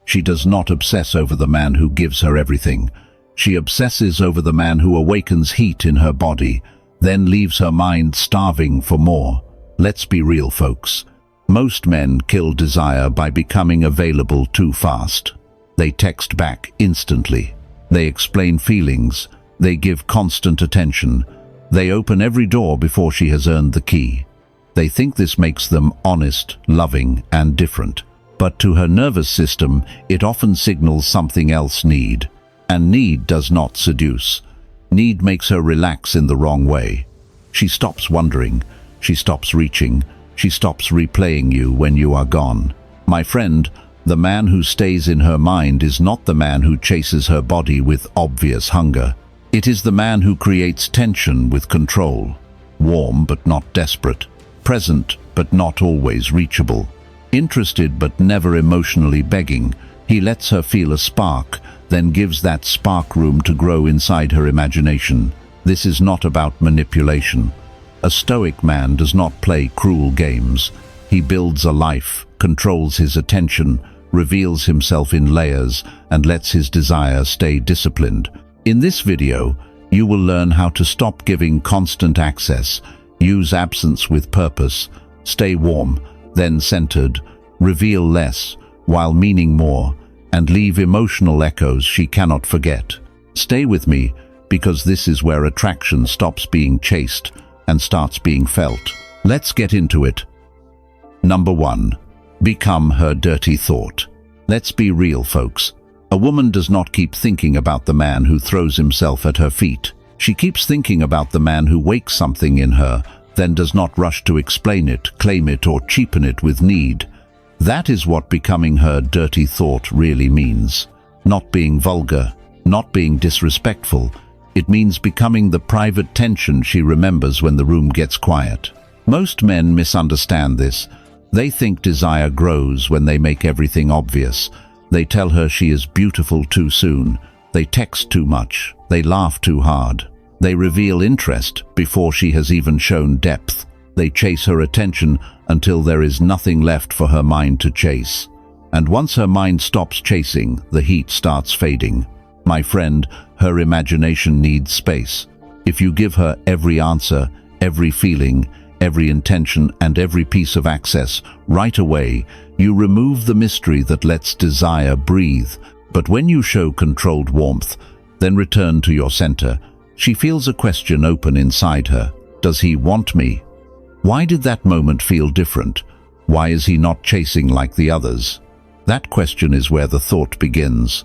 She does not obsess over the man who gives her everything. She obsesses over the man who awakens heat in her body, then leaves her mind starving for more. Let's be real, folks. Most men kill desire by becoming available too fast. They text back instantly. They explain feelings. They give constant attention. They open every door before she has earned the key. They think this makes them honest, loving, and different. But to her nervous system, it often signals something else: need. And need does not seduce. Need makes her relax in the wrong way. She stops wondering. She stops reaching. She stops replaying you when you are gone. My friend, the man who stays in her mind is not the man who chases her body with obvious hunger. It is the man who creates tension with control. Warm but not desperate. Present but not always reachable. Interested but never emotionally begging. He lets her feel a spark, then gives that spark room to grow inside her imagination. This is not about manipulation. A stoic man does not play cruel games. He builds a life, controls his attention, reveals himself in layers, and lets his desire stay disciplined. In this video, you will learn how to stop giving constant access, use absence with purpose, stay warm, then centered, reveal less while meaning more, and leave emotional echoes she cannot forget. Stay with me, because this is where attraction stops being chased and starts being felt. Let's get into it. Number 1. Become her dirty thought. Let's be real, folks. A woman does not keep thinking about the man who throws himself at her feet. She keeps thinking about the man who wakes something in her, then does not rush to explain it, claim it, or cheapen it with need. That is what becoming her dirty thought really means. Not being vulgar, not being disrespectful. It means becoming the private tension she remembers when the room gets quiet. Most men misunderstand this. They think desire grows when they make everything obvious. They tell her she is beautiful too soon. They text too much. They laugh too hard. They reveal interest before she has even shown depth. They chase her attention until there is nothing left for her mind to chase. And once her mind stops chasing, the heat starts fading. My friend, her imagination needs space. If you give her every answer, every feeling, every intention, and every piece of access right away, you remove the mystery that lets desire breathe. But when you show controlled warmth, then return to your center, she feels a question open inside her. Does he want me? Why did that moment feel different? Why is he not chasing like the others? That question is where the thought begins.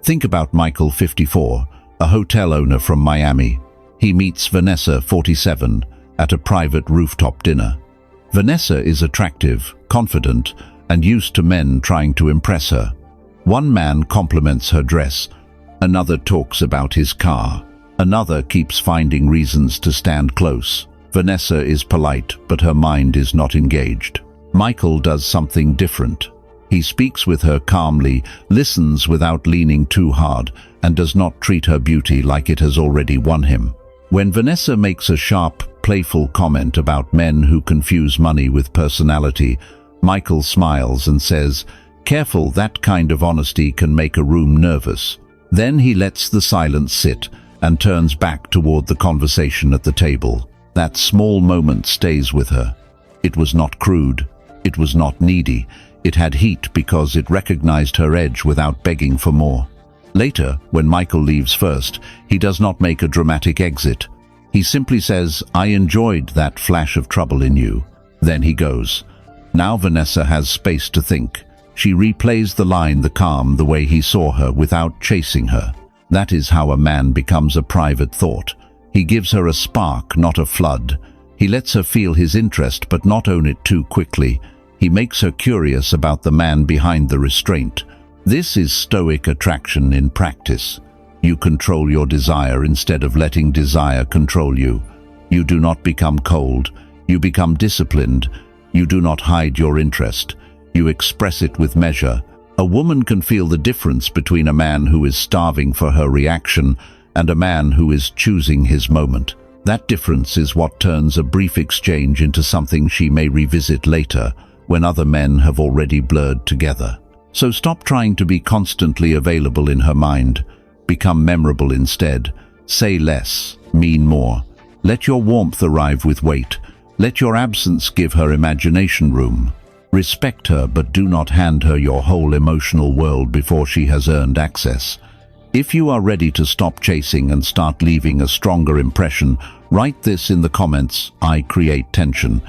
Think about Michael, 54, a hotel owner from Miami. He meets Vanessa, 47, at a private rooftop dinner. Vanessa is attractive, confident, and used to men trying to impress her. One man compliments her dress. Another talks about his car. Another keeps finding reasons to stand close. Vanessa is polite, but her mind is not engaged. Michael does something different. He speaks with her calmly, listens without leaning too hard, and does not treat her beauty like it has already won him. When Vanessa makes a sharp, playful comment about men who confuse money with personality, Michael smiles and says, "Careful, that kind of honesty can make a room nervous." Then he lets the silence sit and turns back toward the conversation at the table. That small moment stays with her. It was not crude. It was not needy. It had heat because it recognized her edge without begging for more. Later, when Michael leaves first, he does not make a dramatic exit. He simply says, "I enjoyed that flash of trouble in you." Then he goes. Now Vanessa has space to think. She replays the line the way he saw her without chasing her. That is how a man becomes a private thought. He gives her a spark, not a flood. He lets her feel his interest but not own it too quickly. He makes her curious about the man behind the restraint. This is Stoic attraction in practice. You control your desire instead of letting desire control you. You do not become cold. You become disciplined. You do not hide your interest. You express it with measure. A woman can feel the difference between a man who is starving for her reaction and a man who is choosing his moment. That difference is what turns a brief exchange into something she may revisit later, when other men have already blurred together. So stop trying to be constantly available in her mind. Become memorable instead. Say less, mean more. Let your warmth arrive with weight. Let your absence give her imagination room. Respect her, but do not hand her your whole emotional world before she has earned access. If you are ready to stop chasing and start leaving a stronger impression, write this in the comments: I create tension.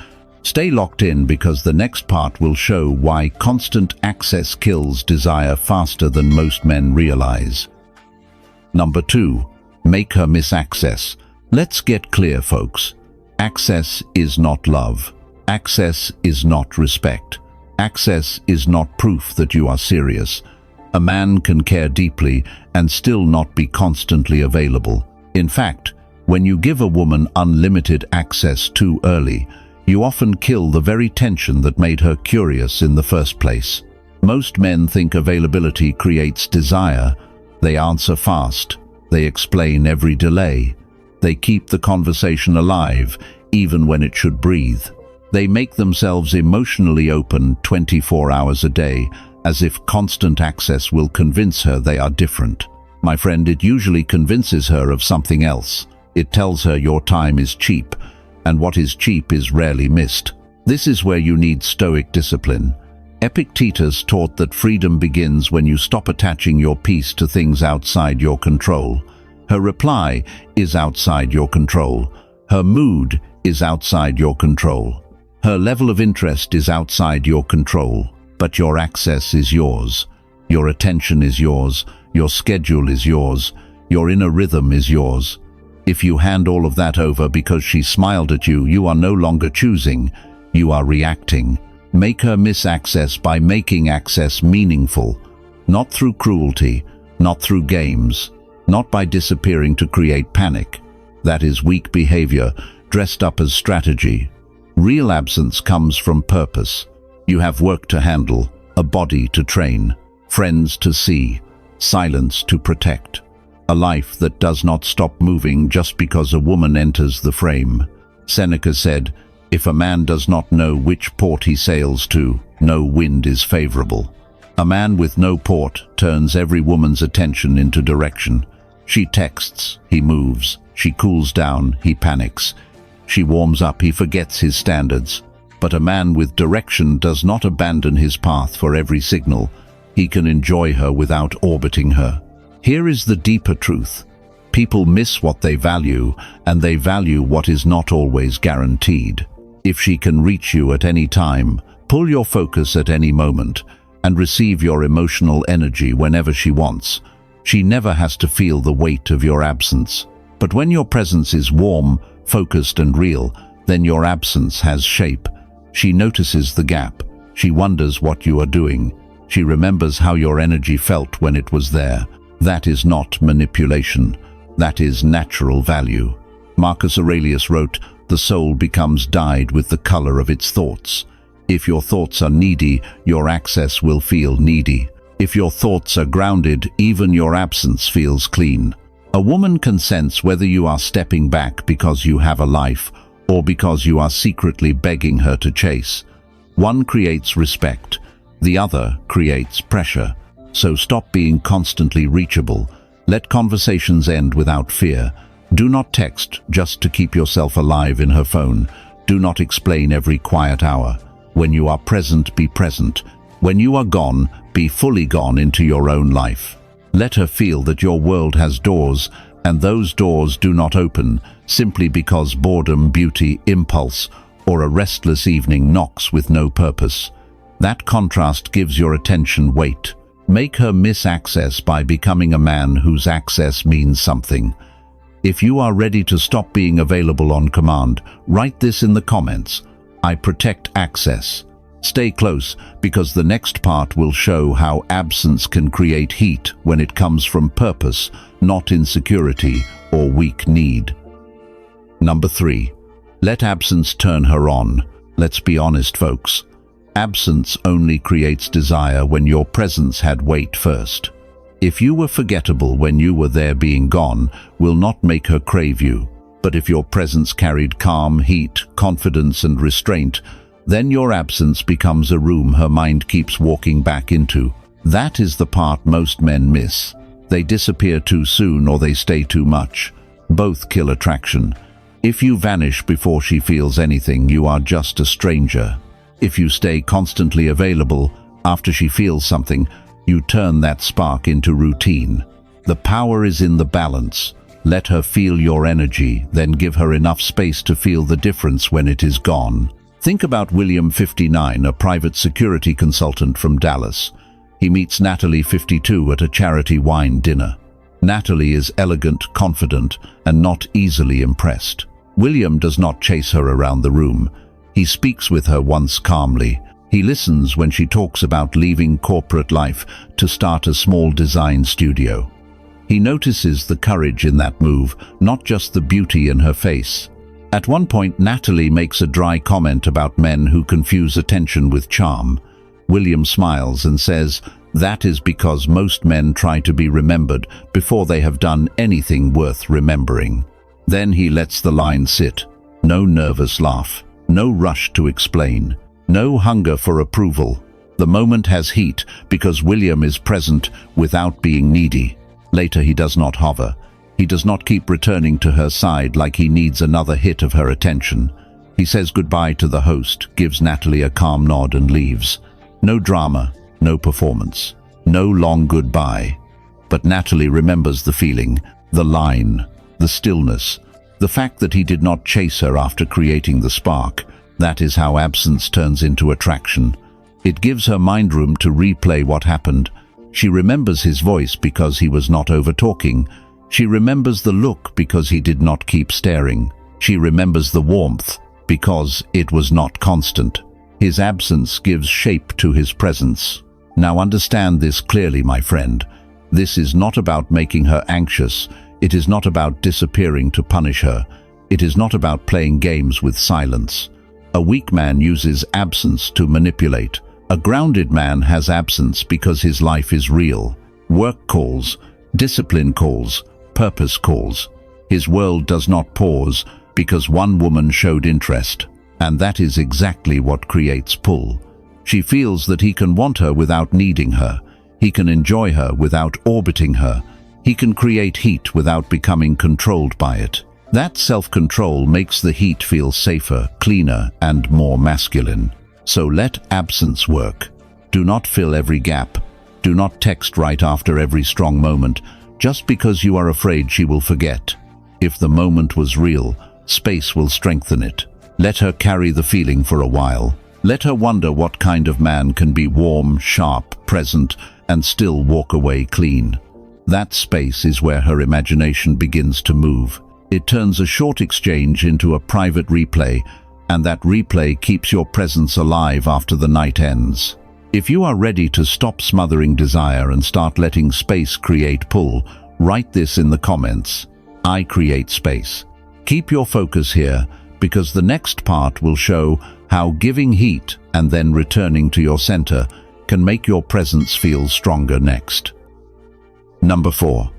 Stay locked in, because the next part will show why constant access kills desire faster than most men realize. Number 2. Make her miss access. Let's get clear, folks. Access is not love. Access is not respect. Access is not proof that you are serious. A man can care deeply and still not be constantly available. In fact, when you give a woman unlimited access too early, you often kill the very tension that made her curious in the first place. Most men think availability creates desire. They answer fast. They explain every delay. They keep the conversation alive, even when it should breathe. They make themselves emotionally open 24 hours a day, as if constant access will convince her they are different. My friend, it usually convinces her of something else. It tells her your time is cheap, and what is cheap is rarely missed. This is where you need Stoic discipline. Epictetus taught that freedom begins when you stop attaching your peace to things outside your control. Her reply is outside your control. Her mood is outside your control. Her level of interest is outside your control. But your access is yours. Your attention is yours. Your schedule is yours. Your inner rhythm is yours. If you hand all of that over because she smiled at you, you are no longer choosing. You are reacting. Make her miss access by making access meaningful. Not through cruelty, not through games, not by disappearing to create panic. That is weak behavior dressed up as strategy. Real absence comes from purpose. You have work to handle, a body to train, friends to see, silence to protect. A life that does not stop moving just because a woman enters the frame. Seneca said, "If a man does not know which port he sails to, no wind is favorable." A man with no port turns every woman's attention into direction. She texts, he moves. She cools down, he panics. She warms up, he forgets his standards. But a man with direction does not abandon his path for every signal. He can enjoy her without orbiting her. Here is the deeper truth. People miss what they value, and they value what is not always guaranteed. If she can reach you at any time, pull your focus at any moment, and receive your emotional energy whenever she wants, she never has to feel the weight of your absence. But when your presence is warm, focused and real, then your absence has shape. She notices the gap. She wonders what you are doing. She remembers how your energy felt when it was there. That is not manipulation. That is natural value. Marcus Aurelius wrote, "The soul becomes dyed with the color of its thoughts." If your thoughts are needy, your access will feel needy. If your thoughts are grounded, even your absence feels clean. A woman can sense whether you are stepping back because you have a life, or because you are secretly begging her to chase. One creates respect, the other creates pressure. So stop being constantly reachable. Let conversations end without fear. Do not text just to keep yourself alive in her phone. Do not explain every quiet hour. When you are present, be present. When you are gone, be fully gone into your own life. Let her feel that your world has doors, and those doors do not open simply because boredom, beauty, impulse, or a restless evening knocks with no purpose. That contrast gives your attention weight. Make her miss access by becoming a man whose access means something. If you are ready to stop being available on command, write this in the comments: I protect access. Stay close, because the next part will show how absence can create heat when it comes from purpose, not insecurity or weak need. Number 3. Let absence turn her on. Let's be honest, folks. Absence only creates desire when your presence had weight first. If you were forgettable when you were there, being gone will not make her crave you. But if your presence carried calm, heat, confidence and restraint, then your absence becomes a room her mind keeps walking back into. That is the part most men miss. They disappear too soon or they stay too much. Both kill attraction. If you vanish before she feels anything, you are just a stranger. If you stay constantly available after she feels something, you turn that spark into routine. The power is in the balance. Let her feel your energy, then give her enough space to feel the difference when it is gone. Think about William, 59, a private security consultant from Dallas. He meets Natalie, 52, at a charity wine dinner. Natalie is elegant, confident, and not easily impressed. William does not chase her around the room. He speaks with her once calmly. He listens when she talks about leaving corporate life to start a small design studio. He notices the courage in that move, not just the beauty in her face. At one point, Natalie makes a dry comment about men who confuse attention with charm. William smiles and says, "That is because most men try to be remembered before they have done anything worth remembering." Then he lets the line sit. No nervous laugh, no rush to explain, no hunger for approval. The moment has heat because William is present without being needy. Later he does not hover. He does not keep returning to her side like he needs another hit of her attention. He says goodbye to the host, gives Natalie a calm nod and leaves. No drama, no performance, no long goodbye. But Natalie remembers the feeling, the line, the stillness, the fact that he did not chase her after creating the spark. That is how absence turns into attraction. It gives her mind room to replay what happened. She remembers his voice because he was not over-talking. She remembers the look because he did not keep staring. She remembers the warmth because it was not constant. His absence gives shape to his presence. Now understand this clearly, my friend. This is not about making her anxious. It is not about disappearing to punish her. It is not about playing games with silence. A weak man uses absence to manipulate. A grounded man has absence because his life is real. Work calls, discipline calls, purpose calls. His world does not pause because one woman showed interest. And that is exactly what creates pull. She feels that he can want her without needing her. He can enjoy her without orbiting her. He can create heat without becoming controlled by it. That self-control makes the heat feel safer, cleaner, and more masculine. So let absence work. Do not fill every gap. Do not text right after every strong moment, just because you are afraid she will forget. If the moment was real, space will strengthen it. Let her carry the feeling for a while. Let her wonder what kind of man can be warm, sharp, present, and still walk away clean. That space is where her imagination begins to move. It turns a short exchange into a private replay, and that replay keeps your presence alive after the night ends. If you are ready to stop smothering desire and start letting space create pull, write this in the comments. I create space. Keep your focus here, because the next part will show how giving heat and then returning to your center can make your presence feel stronger next. Number 4.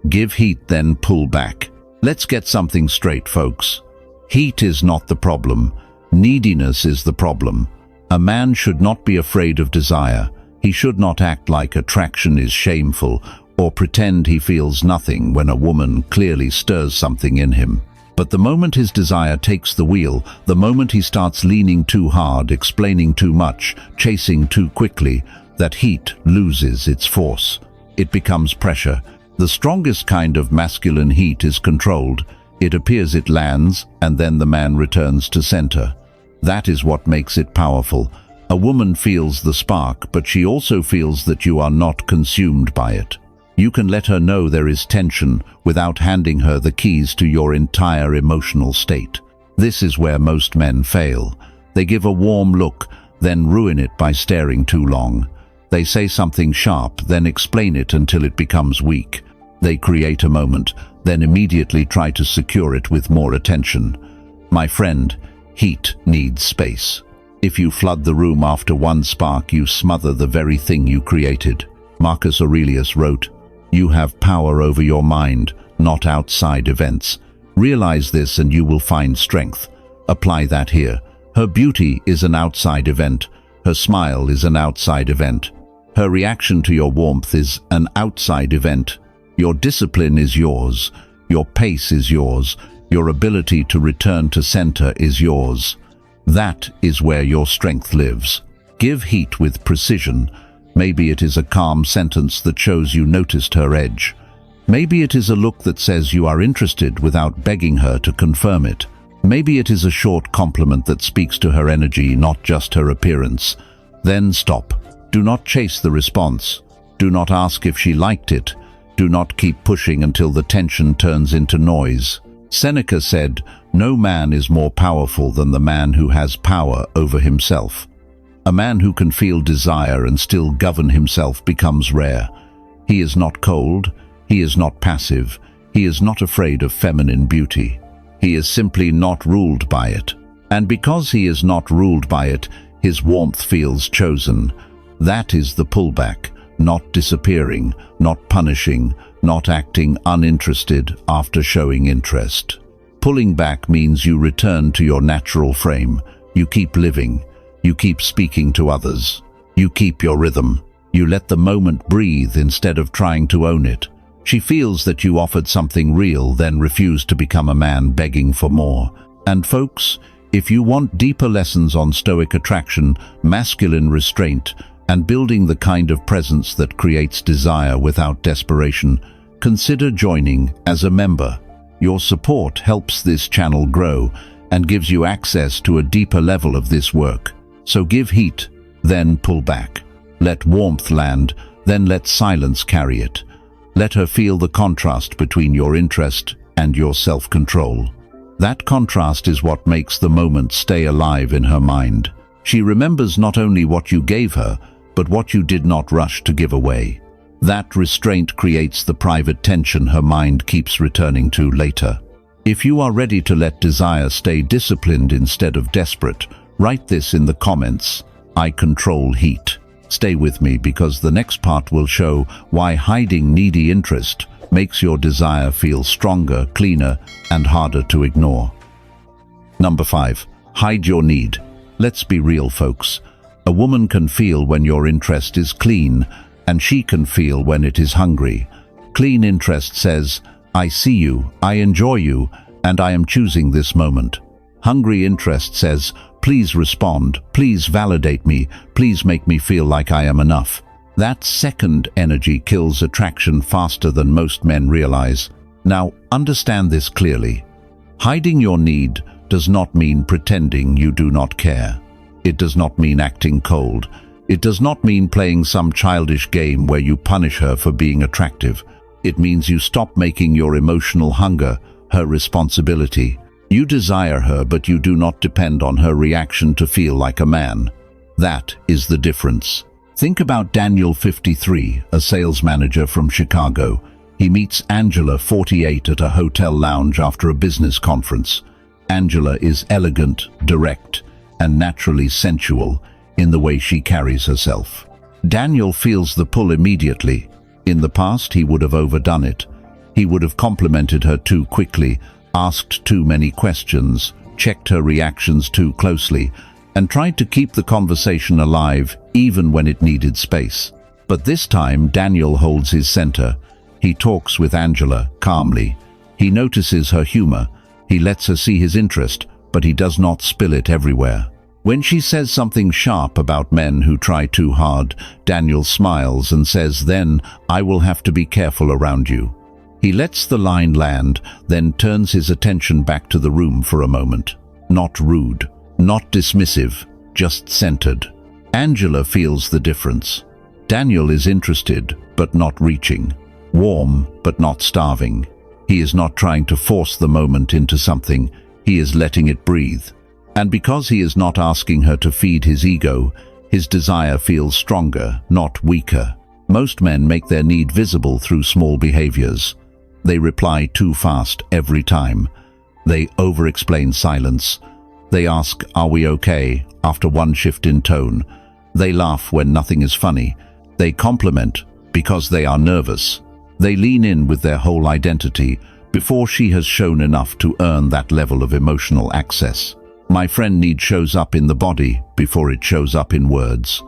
Give heat, then pull back. Let's get something straight, folks. Heat is not the problem. Neediness is the problem. A man should not be afraid of desire. He should not act like attraction is shameful or pretend he feels nothing when a woman clearly stirs something in him. But the moment his desire takes the wheel, the moment he starts leaning too hard, explaining too much, chasing too quickly, that heat loses its force. It becomes pressure. The strongest kind of masculine heat is controlled. It appears, it lands, and then the man returns to center. That is what makes it powerful. A woman feels the spark, but she also feels that you are not consumed by it. You can let her know there is tension without handing her the keys to your entire emotional state. This is where most men fail. They give a warm look, then ruin it by staring too long. They say something sharp, then explain it until it becomes weak. They create a moment, then immediately try to secure it with more attention. My friend, heat needs space. If you flood the room after one spark, you smother the very thing you created. Marcus Aurelius wrote, "You have power over your mind, not outside events. Realize this and you will find strength." Apply that here. Her beauty is an outside event. Her smile is an outside event. Her reaction to your warmth is an outside event. Your discipline is yours. Your pace is yours. Your ability to return to center is yours. That is where your strength lives. Give heat with precision. Maybe it is a calm sentence that shows you noticed her edge. Maybe it is a look that says you are interested without begging her to confirm it. Maybe it is a short compliment that speaks to her energy, not just her appearance. Then stop. Do not chase the response. Do not ask if she liked it. Do not keep pushing until the tension turns into noise. Seneca said, "No man is more powerful than the man who has power over himself." A man who can feel desire and still govern himself becomes rare. He is not cold. He is not passive. He is not afraid of feminine beauty. He is simply not ruled by it. And because he is not ruled by it, his warmth feels chosen. That is the pullback, not disappearing, not punishing, not acting uninterested after showing interest. Pulling back means you return to your natural frame. You keep living. You keep speaking to others. You keep your rhythm. You let the moment breathe instead of trying to own it. She feels that you offered something real, then refused to become a man begging for more. And folks, if you want deeper lessons on Stoic attraction, masculine restraint, and building the kind of presence that creates desire without desperation, consider joining as a member. Your support helps this channel grow and gives you access to a deeper level of this work. So give heat, then pull back. Let warmth land, then let silence carry it. Let her feel the contrast between your interest and your self-control. That contrast is what makes the moment stay alive in her mind. She remembers not only what you gave her, but what you did not rush to give away. That restraint creates the private tension her mind keeps returning to later. If you are ready to let desire stay disciplined instead of desperate, write this in the comments: I control heat. Stay with me because the next part will show why hiding needy interest makes your desire feel stronger, cleaner, and harder to ignore. Number 5. Hide your need. Let's be real, folks. A woman can feel when your interest is clean, and she can feel when it is hungry. Clean interest says, I see you, I enjoy you, and I am choosing this moment. Hungry interest says, please respond, please validate me, please make me feel like I am enough. That second energy kills attraction faster than most men realize. Now, understand this clearly. Hiding your need does not mean pretending you do not care. It does not mean acting cold. It does not mean playing some childish game where you punish her for being attractive. It means you stop making your emotional hunger her responsibility. You desire her, but you do not depend on her reaction to feel like a man. That is the difference. Think about Daniel, 53, a sales manager from Chicago. He meets Angela, 48, at a hotel lounge after a business conference. Angela is elegant, direct, and naturally sensual in the way she carries herself. Daniel feels the pull immediately. In the past, he would have overdone it. He would have complimented her too quickly, asked too many questions, checked her reactions too closely, and tried to keep the conversation alive even when it needed space. But this time, Daniel holds his center. He talks with Angela calmly. He notices her humor. He lets her see his interest, but he does not spill it everywhere. When she says something sharp about men who try too hard, Daniel smiles and says, "Then I will have to be careful around you." He lets the line land, then turns his attention back to the room for a moment. Not rude, not dismissive, just centered. Angela feels the difference. Daniel is interested, but not reaching. Warm, but not starving. He is not trying to force the moment into something. He is letting it breathe. And because he is not asking her to feed his ego, his desire feels stronger, not weaker. Most men make their need visible through small behaviors. They reply too fast every time. They over-explain silence. They ask, "Are we okay?" after one shift in tone. They laugh when nothing is funny. They compliment because they are nervous. They lean in with their whole identity before she has shown enough to earn that level of emotional access. My friend, need shows up in the body before it shows up in words.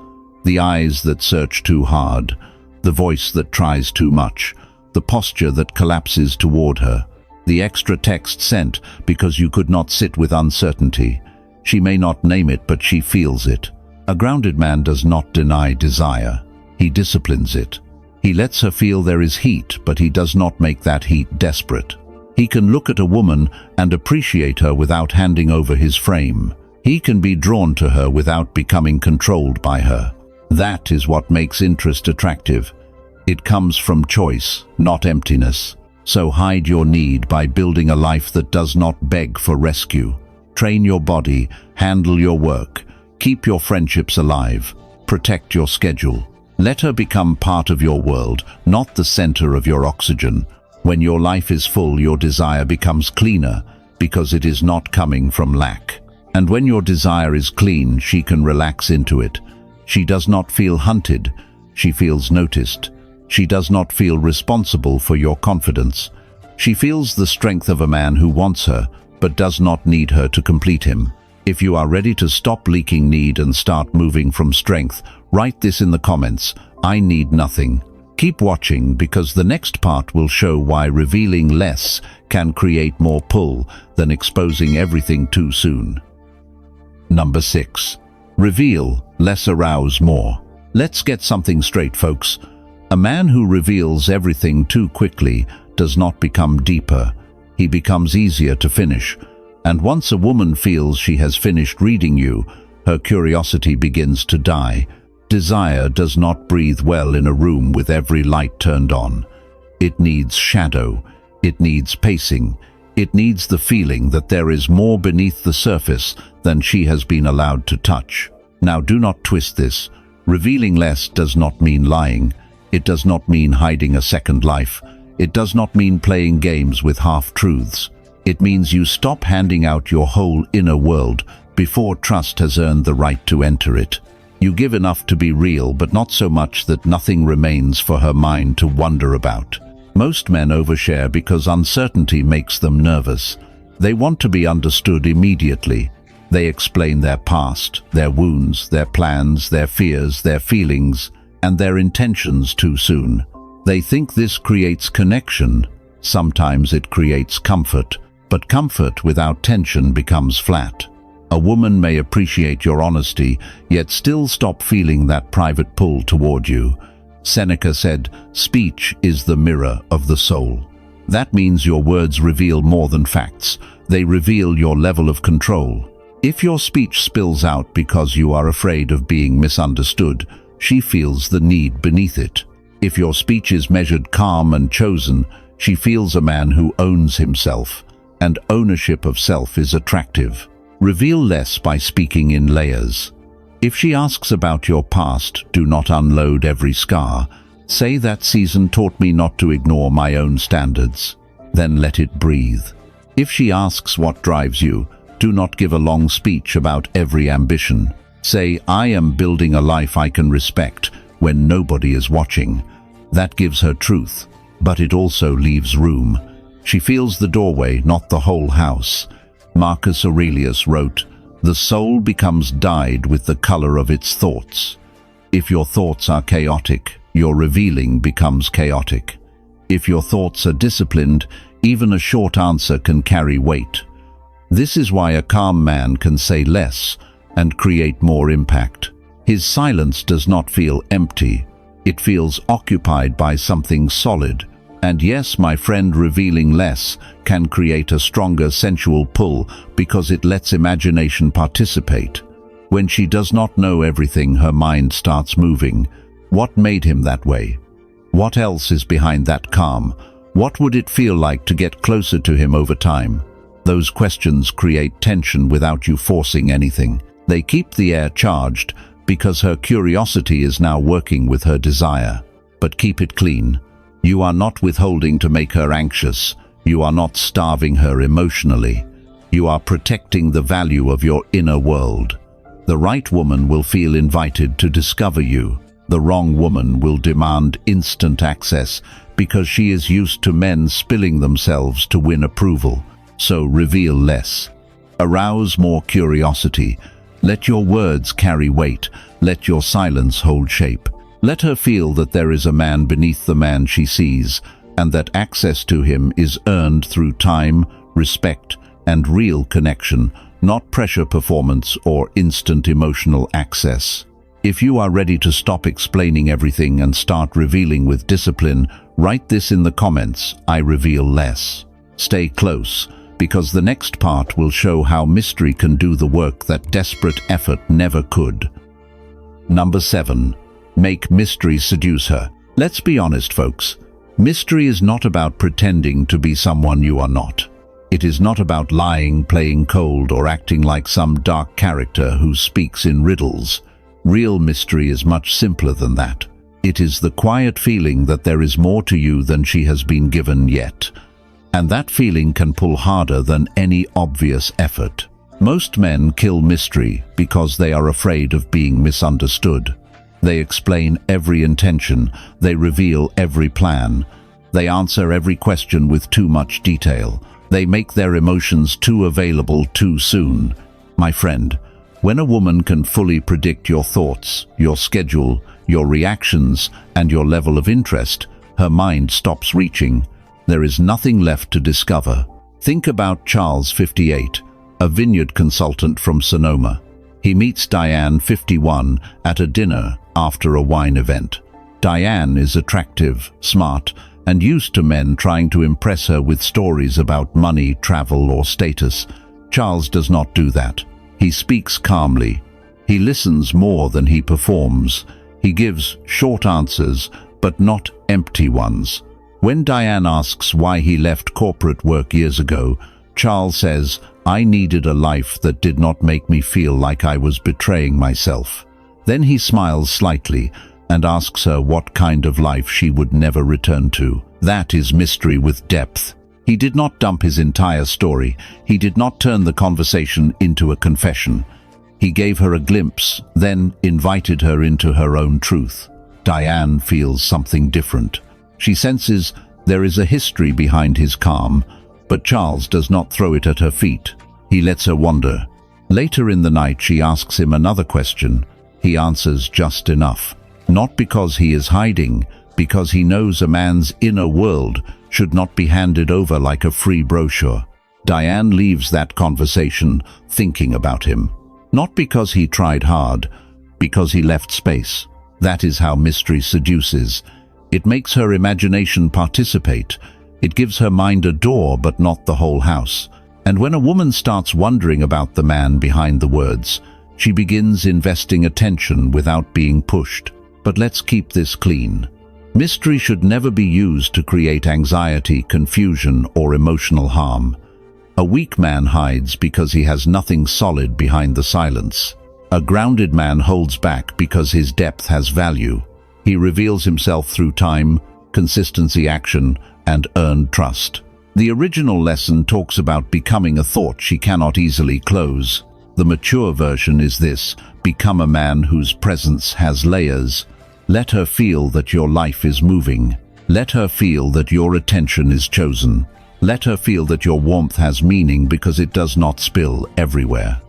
The eyes that search too hard, the voice that tries too much, the posture that collapses toward her, the extra text sent because you could not sit with uncertainty. She may not name it, but she feels it. A grounded man does not deny desire. He disciplines it. He lets her feel there is heat, but he does not make that heat desperate. He can look at a woman and appreciate her without handing over his frame. He can be drawn to her without becoming controlled by her. That is what makes interest attractive. It comes from choice, not emptiness. So hide your need by building a life that does not beg for rescue. Train your body, handle your work, keep your friendships alive, protect your schedule. Let her become part of your world, not the center of your oxygen. When your life is full, your desire becomes cleaner, because it is not coming from lack. And when your desire is clean, she can relax into it. She does not feel hunted, she feels noticed. She does not feel responsible for your confidence. She feels the strength of a man who wants her, but does not need her to complete him. If you are ready to stop leaking need and start moving from strength, write this in the comments: I need nothing. Keep watching, because the next part will show why revealing less can create more pull than exposing everything too soon. Number 6. Reveal less, arouse more. Let's get something straight, folks. A man who reveals everything too quickly does not become deeper. He becomes easier to finish. And once a woman feels she has finished reading you, her curiosity begins to die. Desire does not breathe well in a room with every light turned on. It needs shadow. It needs pacing. It needs the feeling that there is more beneath the surface than she has been allowed to touch. Now, do not twist this. Revealing less does not mean lying. It does not mean hiding a second life. It does not mean playing games with half-truths. It means you stop handing out your whole inner world before trust has earned the right to enter it. You give enough to be real, but not so much that nothing remains for her mind to wonder about. Most men overshare because uncertainty makes them nervous. They want to be understood immediately. They explain their past, their wounds, their plans, their fears, their feelings, and their intentions too soon. They think this creates connection. Sometimes it creates comfort, but comfort without tension becomes flat. A woman may appreciate your honesty, yet still stop feeling that private pull toward you. Seneca said, "Speech is the mirror of the soul." That means your words reveal more than facts. They reveal your level of control. If your speech spills out because you are afraid of being misunderstood, she feels the need beneath it. If your speech is measured, calm, and chosen, she feels a man who owns himself, and ownership of self is attractive. Reveal less by speaking in layers. If she asks about your past, do not unload every scar. Say, that season taught me not to ignore my own standards. Then let it breathe. If she asks what drives you, do not give a long speech about every ambition. Say, I am building a life I can respect when nobody is watching. That gives her truth, but it also leaves room. She feels the doorway, not the whole house. Marcus Aurelius wrote, "The soul becomes dyed with the color of its thoughts." If your thoughts are chaotic, your revealing becomes chaotic. If your thoughts are disciplined, even a short answer can carry weight. This is why a calm man can say less and create more impact. His silence does not feel empty. It feels occupied by something solid. And yes, my friend, revealing less can create a stronger sensual pull because it lets imagination participate. When she does not know everything, her mind starts moving. What made him that way? What else is behind that calm? What would it feel like to get closer to him over time? Those questions create tension without you forcing anything. They keep the air charged because her curiosity is now working with her desire. But keep it clean. You are not withholding to make her anxious. You are not starving her emotionally. You are protecting the value of your inner world. The right woman will feel invited to discover you. The wrong woman will demand instant access because she is used to men spilling themselves to win approval. So reveal less. Arouse more curiosity. Let your words carry weight. Let your silence hold shape. Let her feel that there is a man beneath the man she sees, and that access to him is earned through time, respect, and real connection, not pressure performance or instant emotional access. If you are ready to stop explaining everything and start revealing with discipline, write this in the comments: I reveal less. Stay close, because the next part will show how mystery can do the work that desperate effort never could. Number 7. Make mystery seduce her. Let's be honest, folks. Mystery is not about pretending to be someone you are not. It is not about lying, playing cold, or acting like some dark character who speaks in riddles. Real mystery is much simpler than that. It is the quiet feeling that there is more to you than she has been given yet. And that feeling can pull harder than any obvious effort. Most men kill mystery because they are afraid of being misunderstood. They explain every intention, they reveal every plan. They answer every question with too much detail. They make their emotions too available too soon. My friend, when a woman can fully predict your thoughts, your schedule, your reactions, and your level of interest, her mind stops reaching. There is nothing left to discover. Think about 𝗧𝗵𝗶𝗰𝗀𝘁, a vineyard consultant from Sonoma. He meets Diane, 51, at a dinner after a wine event. Diane is attractive, smart, and used to men trying to impress her with stories about money, travel, or status. Charles does not do that. He speaks calmly. He listens more than he performs. He gives short answers, but not empty ones. When Diane asks why he left corporate work years ago, Charles says, "I needed a life that did not make me feel like I was betraying myself." Then he smiles slightly and asks her what kind of life she would never return to. That is mystery with depth. He did not dump his entire story. He did not turn the conversation into a confession. He gave her a glimpse, then invited her into her own truth. Diane feels something different. She senses there is a history behind his calm, but Charles does not throw it at her feet. He lets her wander. Later in the night, she asks him another question. He answers just enough. Not because he is hiding, because he knows a man's inner world should not be handed over like a free brochure. Diane leaves that conversation thinking about him. Not because he tried hard, because he left space. That is how mystery seduces. It makes her imagination participate. It gives her mind a door, but not the whole house. And when a woman starts wondering about the man behind the words, she begins investing attention without being pushed. But let's keep this clean. Mystery should never be used to create anxiety, confusion, or emotional harm. A weak man hides because he has nothing solid behind the silence. A grounded man holds back because his depth has value. He reveals himself through time, consistency, action, and earned trust. The original lesson talks about becoming a thought she cannot easily close. The mature version is this: become a man whose presence has layers. Let her feel that your life is moving. Let her feel that your attention is chosen. Let her feel that your warmth has meaning because it does not spill everywhere.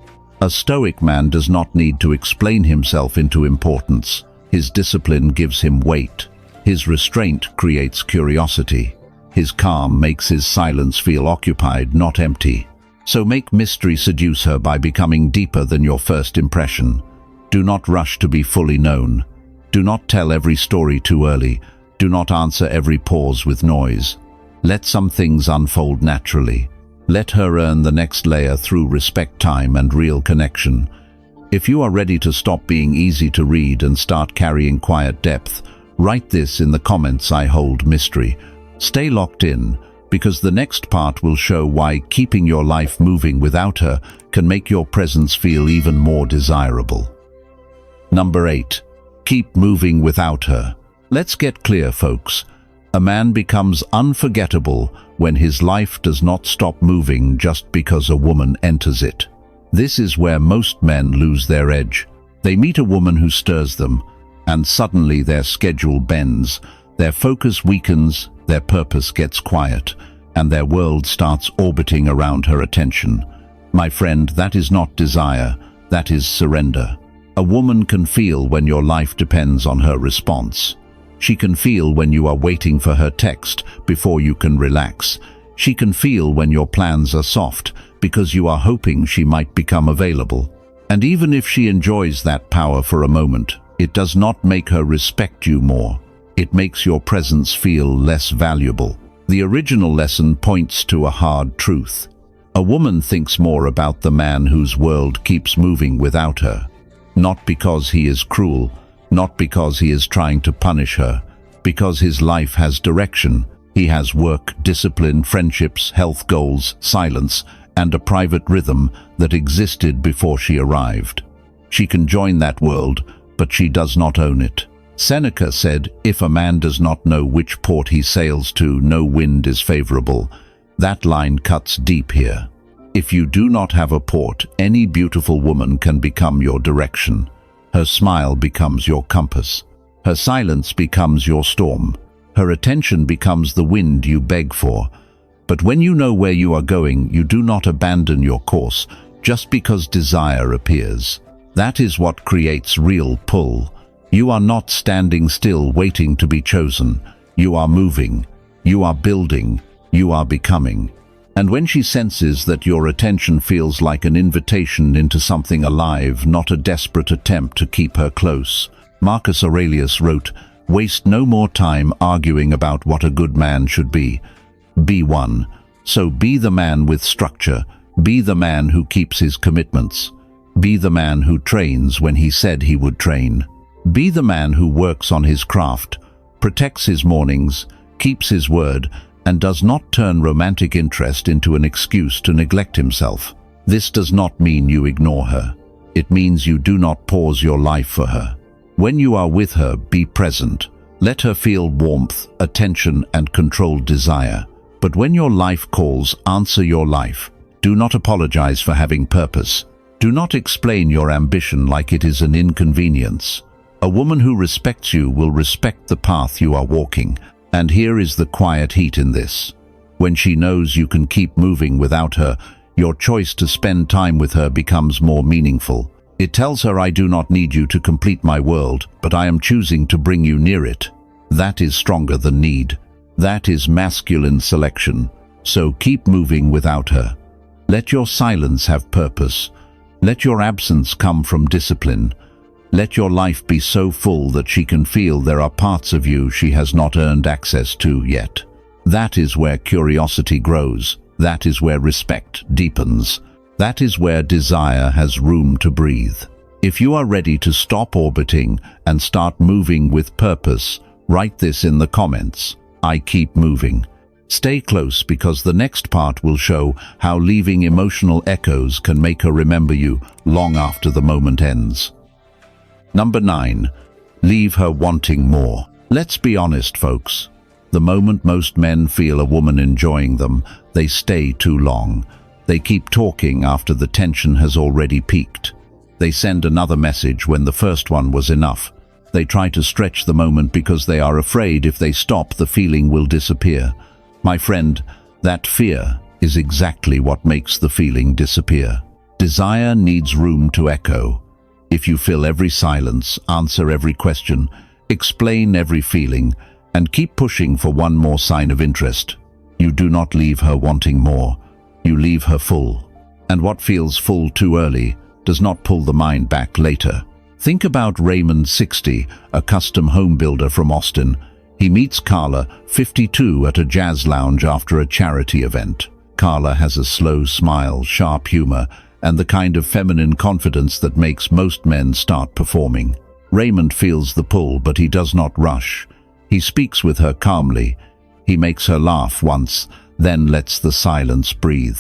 A Stoic man does not need to explain himself into importance. His discipline gives him weight. His restraint creates curiosity. His calm makes his silence feel occupied, not empty. So make mystery seduce her by becoming deeper than your first impression. Do not rush to be fully known. Do not tell every story too early. Do not answer every pause with noise. Let some things unfold naturally. Let her earn the next layer through respect, time, and real connection. If you are ready to stop being easy to read and start carrying quiet depth, write this in the comments: I hold mystery. Stay locked in, because the next part will show why keeping your life moving without her can make your presence feel even more desirable. Number 8. Keep moving without her. Let's get clear, folks. A man becomes unforgettable when his life does not stop moving just because a woman enters it. This is where most men lose their edge. They meet a woman who stirs them, and suddenly their schedule bends, their focus weakens, their purpose gets quiet, and their world starts orbiting around her attention. My friend, that is not desire, That is surrender. A woman can feel when your life depends on her response. She can feel when you are waiting for her text before you can relax. She can feel when your plans are soft because you are hoping she might become available. And even if she enjoys that power for a moment, it does not make her respect you more. It makes your presence feel less valuable. The original lesson points to a hard truth. A woman thinks more about the man whose world keeps moving without her. Not because he is cruel, not because he is trying to punish her, because his life has direction. He has work, discipline, friendships, health goals, silence, and a private rhythm that existed before she arrived. She can join that world, but she does not own it. Seneca said, "If a man does not know which port he sails to, no wind is favorable." That line cuts deep here. If you do not have a port, any beautiful woman can become your direction. Her smile becomes your compass. Her silence becomes your storm. Her attention becomes the wind you beg for. But when you know where you are going, you do not abandon your course just because desire appears. That is what creates real pull. You are not standing still waiting to be chosen. You are moving. You are building. You are becoming. And when she senses that your attention feels like an invitation into something alive, not a desperate attempt to keep her close. Marcus Aurelius wrote, "Waste no more time arguing about what a good man should be. Be one." So be the man with structure. Be the man who keeps his commitments. Be the man who trains when he said he would train. Be the man who works on his craft, protects his mornings, keeps his word, and does not turn romantic interest into an excuse to neglect himself. This does not mean you ignore her. It means you do not pause your life for her. When you are with her, be present. Let her feel warmth, attention, and controlled desire. But when your life calls, answer your life. Do not apologize for having purpose. Do not explain your ambition like it is an inconvenience. A woman who respects you will respect the path you are walking. And here is the quiet heat in this. When she knows you can keep moving without her, your choice to spend time with her becomes more meaningful. It tells her, "I do not need you to complete my world, but I am choosing to bring you near it." That is stronger than need. That is masculine selection. So keep moving without her. Let your silence have purpose. Let your absence come from discipline. Let your life be so full that she can feel there are parts of you she has not earned access to yet. That is where curiosity grows. That is where respect deepens. That is where desire has room to breathe. If you are ready to stop orbiting and start moving with purpose, write this in the comments. I keep moving. Stay close because the next part will show how leaving emotional echoes can make her remember you long after the moment ends. Number 9. Leave her wanting more. Let's be honest, folks. The moment most men feel a woman enjoying them, they stay too long. They keep talking after the tension has already peaked. They send another message when the first one was enough. They try to stretch the moment because they are afraid if they stop, the feeling will disappear. My friend, that fear is exactly what makes the feeling disappear. Desire needs room to echo. If you fill every silence, answer every question, explain every feeling, and keep pushing for one more sign of interest, you do not leave her wanting more. You leave her full. And what feels full too early does not pull the mind back later. Think about Raymond 60, a custom home builder from Austin. He meets Carla, 52, at a jazz lounge after a charity event. Carla has a slow smile, sharp humor, and the kind of feminine confidence that makes most men start performing. Raymond feels the pull, but he does not rush. He speaks with her calmly. He makes her laugh once, then lets the silence breathe.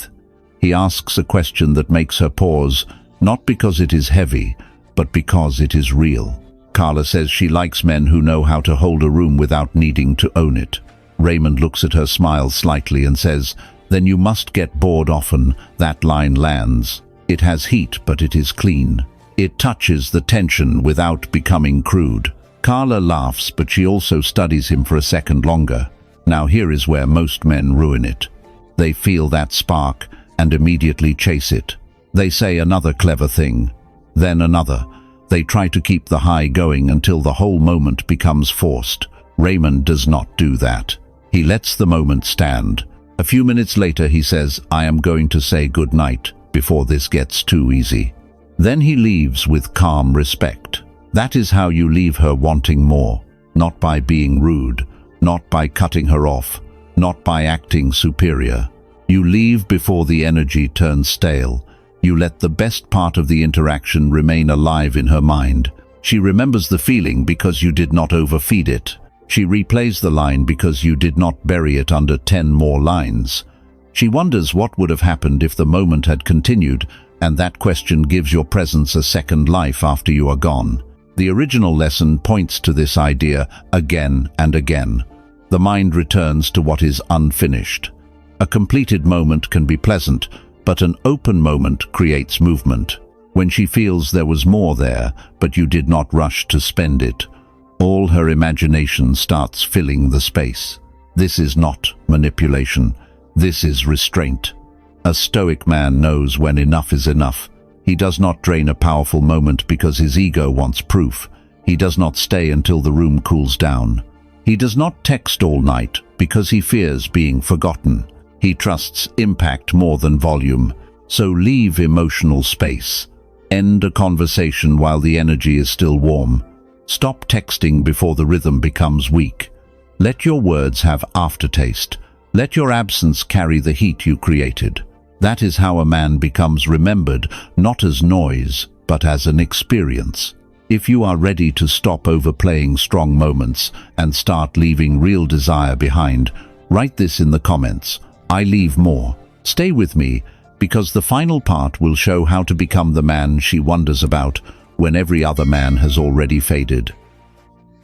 He asks a question that makes her pause, not because it is heavy, but because it is real. Carla says she likes men who know how to hold a room without needing to own it. Raymond looks at her, smiles slightly, and says, "Then you must get bored often." That line lands. It has heat, but it is clean. It touches the tension without becoming crude. Carla laughs, but she also studies him for a second longer. Now here is where most men ruin it. They feel that spark and immediately chase it. They say another clever thing. then another. They try to keep the high going until the whole moment becomes forced. Raymond does not do that. He lets the moment stand. A few minutes later he says, "I am going to say good night before this gets too easy." Then he leaves with calm respect. That is how you leave her wanting more, not by being rude, not by cutting her off, not by acting superior. You leave before the energy turns stale. You let the best part of the interaction remain alive in her mind. She remembers the feeling because you did not overfeed it. She replays the line because you did not bury it under 10 more lines. She wonders what would have happened if the moment had continued, and that question gives your presence a second life after you are gone. The original lesson points to this idea again and again. The mind returns to what is unfinished. A completed moment can be pleasant, but an open moment creates movement. When she feels there was more there, but you did not rush to spend it, all her imagination starts filling the space. This is not manipulation. This is restraint. A Stoic man knows when enough is enough. He does not drain a powerful moment because his ego wants proof. He does not stay until the room cools down. He does not text all night because he fears being forgotten. He trusts impact more than volume. So leave emotional space. End a conversation while the energy is still warm. Stop texting before the rhythm becomes weak. Let your words have aftertaste. Let your absence carry the heat you created. That is how a man becomes remembered, not as noise, but as an experience. If you are ready to stop overplaying strong moments and start leaving real desire behind, write this in the comments. I leave more. Stay with me, because the final part will show how to become the man she wonders about when every other man has already faded.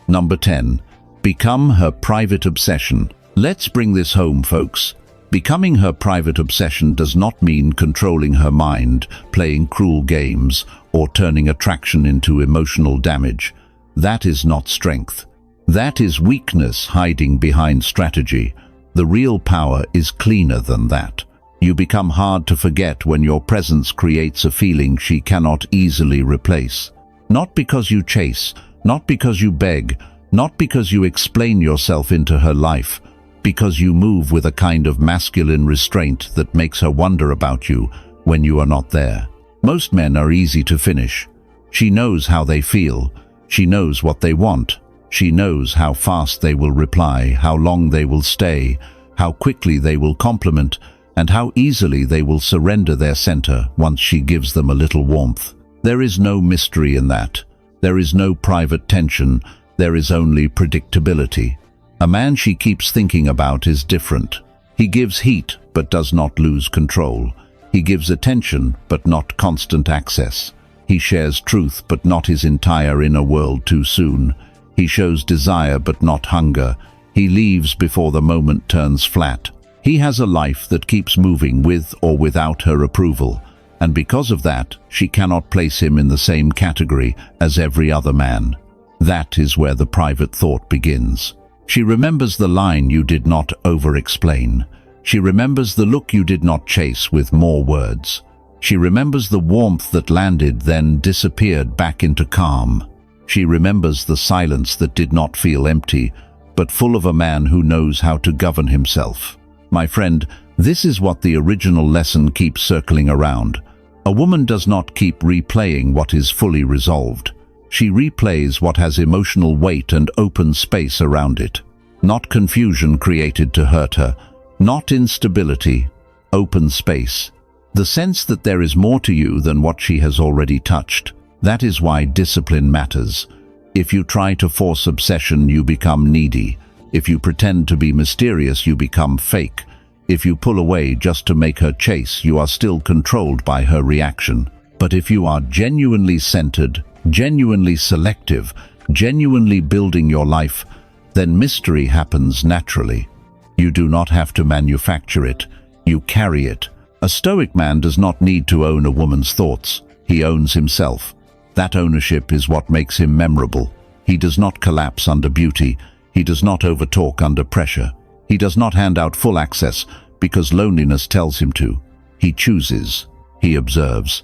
Number 10. Become her private obsession. Let's bring this home, folks. Becoming her private obsession does not mean controlling her mind, playing cruel games, or turning attraction into emotional damage. That is not strength. That is weakness hiding behind strategy. The real power is cleaner than that. You become hard to forget when your presence creates a feeling she cannot easily replace. Not because you chase, not because you beg, not because you explain yourself into her life, because you move with a kind of masculine restraint that makes her wonder about you when you are not there. Most men are easy to finish. She knows how they feel. She knows what they want. She knows how fast they will reply, how long they will stay, how quickly they will compliment, and how easily they will surrender their center once she gives them a little warmth. There is no mystery in that. There is no private tension. There is only predictability. A man she keeps thinking about is different. He gives heat, but does not lose control. He gives attention, but not constant access. He shares truth, but not his entire inner world too soon. He shows desire, but not hunger. He leaves before the moment turns flat. He has a life that keeps moving with or without her approval, and because of that, she cannot place him in the same category as every other man. That is where the private thought begins. She remembers the line you did not over-explain. She remembers the look you did not chase with more words. She remembers the warmth that landed then disappeared back into calm. She remembers the silence that did not feel empty, but full of a man who knows how to govern himself. My friend, this is what the original lesson keeps circling around. A woman does not keep replaying what is fully resolved. She replays what has emotional weight and open space around it. Not confusion created to hurt her, not instability, open space. The sense that there is more to you than what she has already touched. That is why discipline matters. If you try to force obsession, you become needy. If you pretend to be mysterious, you become fake. If you pull away just to make her chase, you are still controlled by her reaction. But if you are genuinely centered, genuinely selective, genuinely building your life, then mystery happens naturally. You do not have to manufacture it. You carry it. A Stoic man does not need to own a woman's thoughts. He owns himself. That ownership is what makes him memorable. He does not collapse under beauty. He does not overtalk under pressure. He does not hand out full access because loneliness tells him to. He chooses. He observes.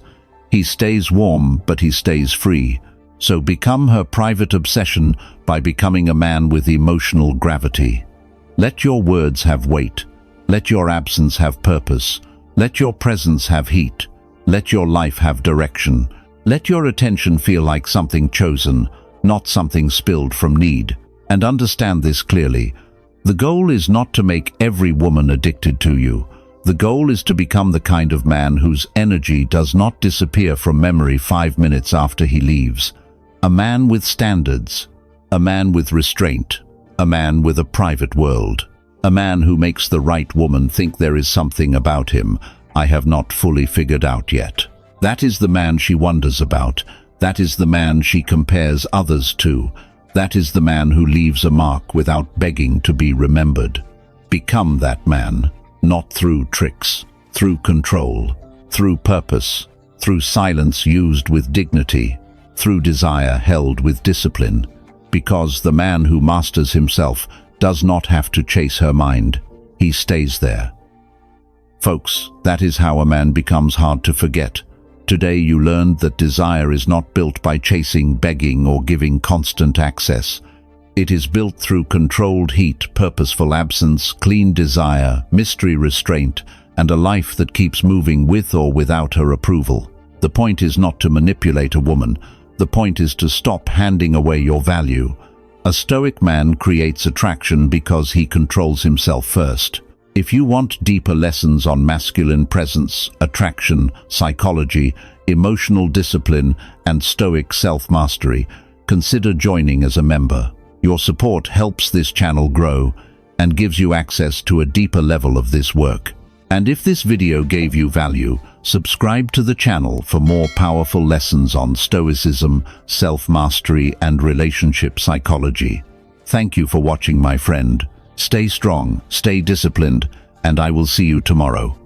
He stays warm, but he stays free. So become her private obsession by becoming a man with emotional gravity. Let your words have weight. Let your absence have purpose. Let your presence have heat. Let your life have direction. Let your attention feel like something chosen, not something spilled from need. And understand this clearly. The goal is not to make every woman addicted to you. The goal is to become the kind of man whose energy does not disappear from memory 5 minutes after he leaves. A man with standards. A man with restraint. A man with a private world. A man who makes the right woman think there is something about him I have not fully figured out yet. That is the man she wonders about. That is the man she compares others to. That is the man who leaves a mark without begging to be remembered. Become that man, not through tricks, through control, through purpose, through silence used with dignity, through desire held with discipline, because the man who masters himself does not have to chase her mind. He stays there. Folks, that is how a man becomes hard to forget. Today you learned that desire is not built by chasing, begging, or giving constant access. It is built through controlled heat, purposeful absence, clean desire, mystery restraint, and a life that keeps moving with or without her approval. The point is not to manipulate a woman. The point is to stop handing away your value. A Stoic man creates attraction because he controls himself first. If you want deeper lessons on masculine presence, attraction, psychology, emotional discipline, and Stoic self-mastery, consider joining as a member. Your support helps this channel grow and gives you access to a deeper level of this work. And if this video gave you value, subscribe to the channel for more powerful lessons on Stoicism, self-mastery, and relationship psychology. Thank you for watching, my friend. Stay strong, stay disciplined, and I will see you tomorrow.